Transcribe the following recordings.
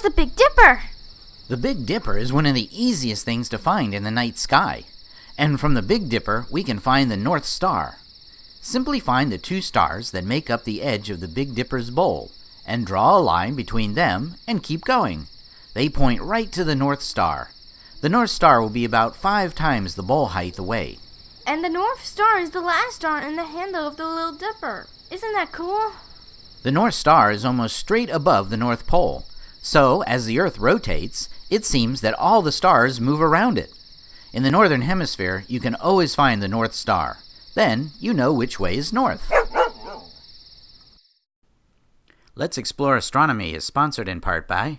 the Big Dipper? The Big Dipper is one of the easiest things to find in the night sky. And from the Big Dipper, we can find the North Star. Simply find the two stars that make up the edge of the Big Dipper's bowl, and draw a line between them and keep going. They point right to the North Star. The North Star will be about 5 times the bowl height away. And the North Star is the last star in the handle of the Little Dipper. Isn't that cool? The North Star is almost straight above the North Pole. So, as the Earth rotates, it seems that all the stars move around it. In the Northern Hemisphere, you can always find the North Star. Then, you know which way is north. Let's Explore Astronomy is sponsored in part by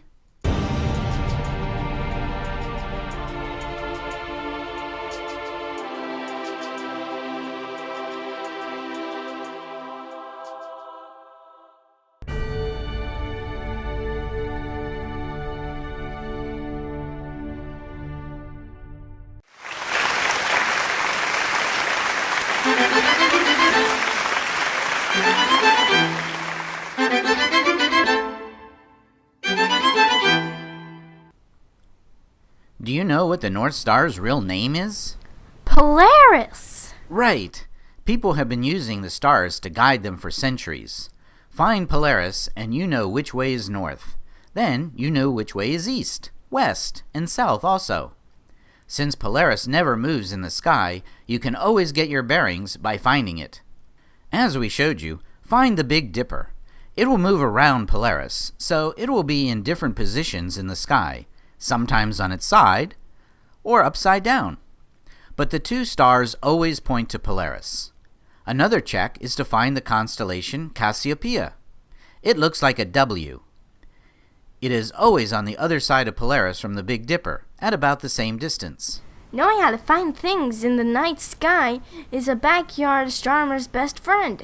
Do you know what the North Star's real name is? Polaris! Right. People have been using the stars to guide them for centuries. Find Polaris and you know which way is north. Then you know which way is east, west, and south also. Since Polaris never moves in the sky, you can always get your bearings by finding it. As we showed you, find the Big Dipper. It will move around Polaris, so it will be in different positions in the sky, sometimes on its side, or upside down. But the two stars always point to Polaris. Another check is to find the constellation Cassiopeia. It looks like a W. It is always on the other side of Polaris from the Big Dipper, at about the same distance. Knowing how to find things in the night sky is a backyard astronomer's best friend.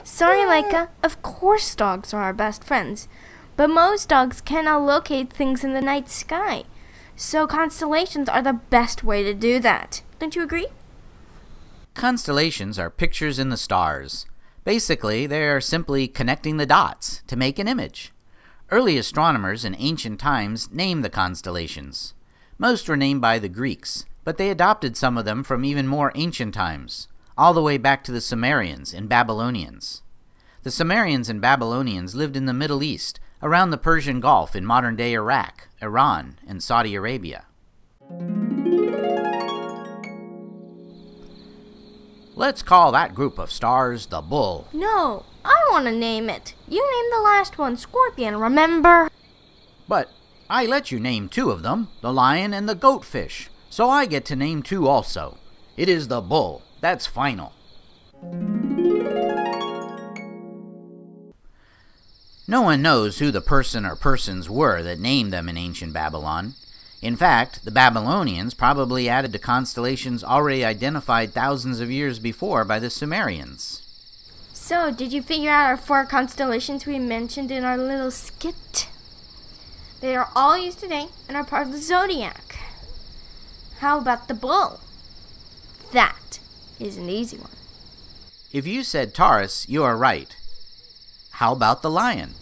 Sorry, Laika, of course dogs are our best friends. But most dogs cannot locate things in the night sky, so constellations are the best way to do that. Don't you agree? Constellations are pictures in the stars. Basically, they are simply connecting the dots to make an image. Early astronomers in ancient times named the constellations. Most were named by the Greeks, but they adopted some of them from even more ancient times, all the way back to the Sumerians and Babylonians. The Sumerians and Babylonians lived in the Middle East, around the Persian Gulf in modern-day Iraq, Iran, and Saudi Arabia. Let's call that group of stars the Bull. No, I want to name it. You named the last one Scorpion, remember? But I let you name 2 of them, the Lion and the Goatfish, so I get to name 2 also. It is the Bull. That's final. No one knows who the person or persons were that named them in ancient Babylon. In fact, the Babylonians probably added to constellations already identified thousands of years before by the Sumerians. So, did you figure out our 4 constellations we mentioned in our little skit? They are all used today and are part of the zodiac. How about the Bull? That is an easy one. If you said Taurus, you are right. How about the Lion?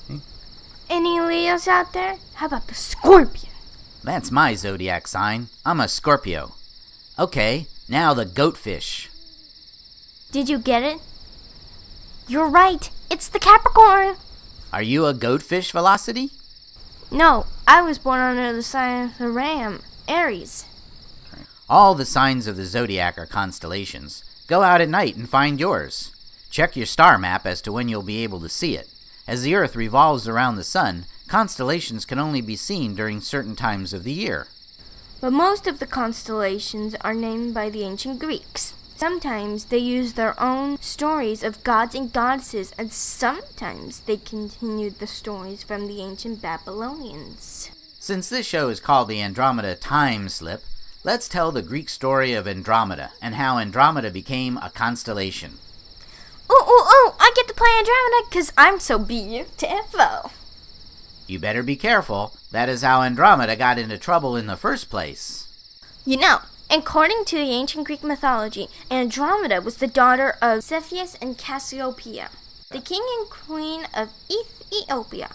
Any Leos out there? How about the Scorpion? That's my zodiac sign. I'm a Scorpio. Okay, now the Goatfish. Did you get it? You're right. It's the Capricorn. Are you a Goatfish, Velocity? No, I was born under the sign of the Ram, Aries. All the signs of the zodiac are constellations. Go out at night and find yours. Check your star map as to when you'll be able to see it. As the Earth revolves around the Sun, constellations can only be seen during certain times of the year. But most of the constellations are named by the ancient Greeks. Sometimes they use their own stories of gods and goddesses, and sometimes they continued the stories from the ancient Babylonians. Since this show is called the Andromeda Time Slip, let's tell the Greek story of Andromeda and how Andromeda became a constellation. Ooh, I get to play Andromeda because I'm so beautiful. You better be careful. That is how Andromeda got into trouble in the first place. You know, according to the ancient Greek mythology, Andromeda was the daughter of Cepheus and Cassiopeia, the king and queen of Ethiopia.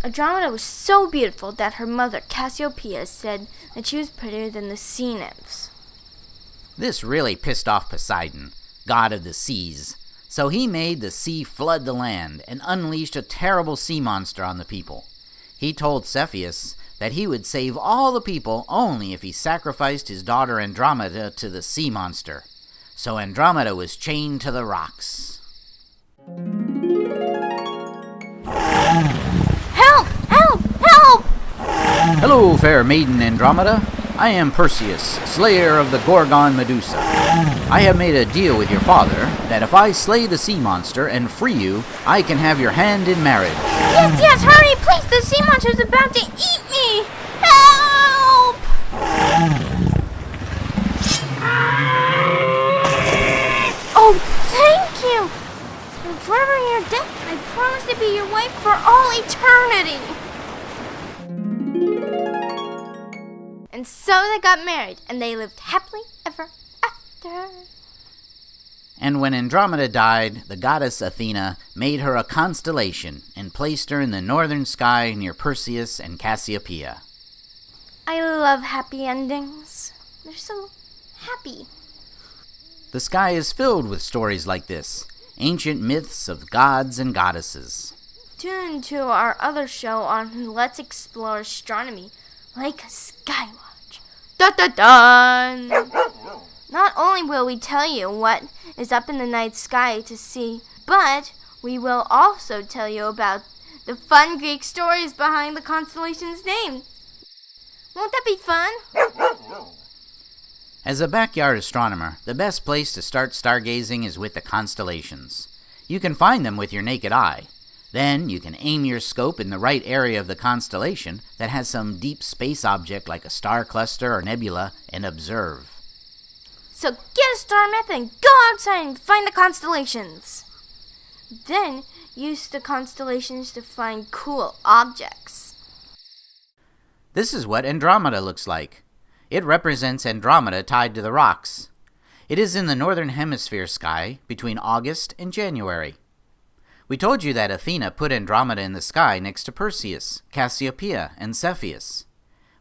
Andromeda was so beautiful that her mother, Cassiopeia, said that she was prettier than the sea nymphs. This really pissed off Poseidon, god of the seas, so he made the sea flood the land and unleashed a terrible sea monster on the people. He told Cepheus that he would save all the people only if he sacrificed his daughter Andromeda to the sea monster. So Andromeda was chained to the rocks. Help! Help! Help! Hello, fair maiden Andromeda. I am Perseus, slayer of the Gorgon Medusa. I have made a deal with your father that if I slay the sea monster and free you, I can have your hand in marriage. Yes, yes, hurry, please! The sea monster's about to eat me! Help! Oh, thank you! And forever your death, I promise to be your wife for all eternity! And so they got married, and they lived happily ever after. And when Andromeda died, the goddess Athena made her a constellation and placed her in the northern sky near Perseus and Cassiopeia. I love happy endings. They're so happy. The sky is filled with stories like this, ancient myths of gods and goddesses. Tune into our other show on Let's Explore Astronomy, like Skywatch. Dun dun dun! Not only will we tell you what is up in the night sky to see, but we will also tell you about the fun Greek stories behind the constellation's name. Won't that be fun? As a backyard astronomer, the best place to start stargazing is with the constellations. You can find them with your naked eye. Then you can aim your scope in the right area of the constellation that has some deep space object like a star cluster or nebula and observe. So get a star map and go outside and find the constellations. Then use the constellations to find cool objects. This is what Andromeda looks like. It represents Andromeda tied to the rocks. It is in the northern hemisphere sky between August and January. We told you that Athena put Andromeda in the sky next to Perseus, Cassiopeia, and Cepheus.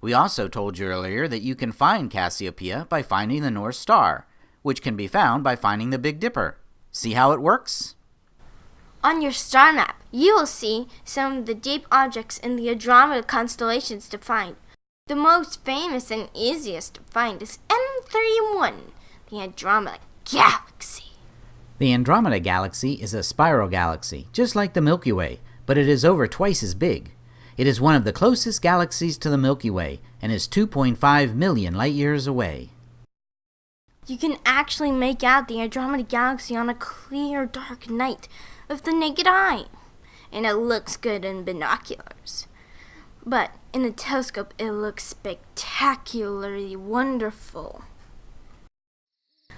We also told you earlier that you can find Cassiopeia by finding the North Star, which can be found by finding the Big Dipper. See how it works? On your star map, you will see some of the deep objects in the Andromeda constellations to find. The most famous and easiest to find is M31, the Andromeda Galaxy. The Andromeda Galaxy is a spiral galaxy, just like the Milky Way, but it is over twice as big. It is one of the closest galaxies to the Milky Way and is 2.5 million light-years away. You can actually make out the Andromeda Galaxy on a clear, dark night with the naked eye, and it looks good in binoculars. But in a telescope, it looks spectacularly wonderful.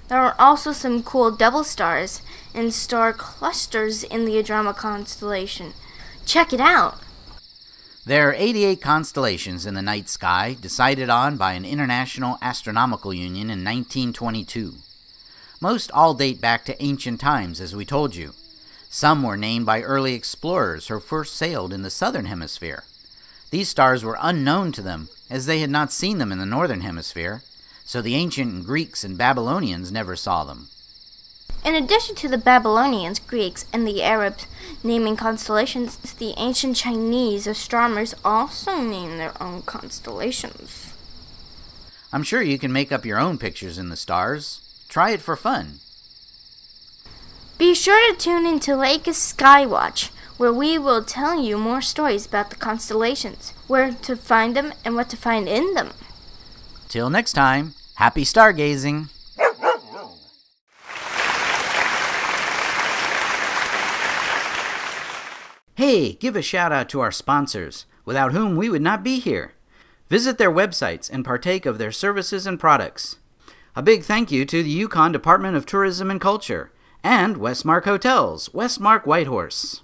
There are also some cool double stars and star clusters in the Andromeda constellation. Check it out! There are 88 constellations in the night sky decided on by an International Astronomical Union in 1922. Most all date back to ancient times, as we told you. Some were named by early explorers who first sailed in the southern hemisphere. These stars were unknown to them, as they had not seen them in the northern hemisphere, so the ancient Greeks and Babylonians never saw them. In addition to the Babylonians, Greeks, and the Arabs naming constellations, the ancient Chinese astronomers also named their own constellations. I'm sure you can make up your own pictures in the stars. Try it for fun. Be sure to tune into Lake Skywatch, where we will tell you more stories about the constellations, where to find them, and what to find in them. Till next time, happy stargazing! Hey, give a shout out to our sponsors, without whom we would not be here. Visit their websites and partake of their services and products. A big thank you to the Yukon Department of Tourism and Culture and Westmark Hotels, Westmark Whitehorse.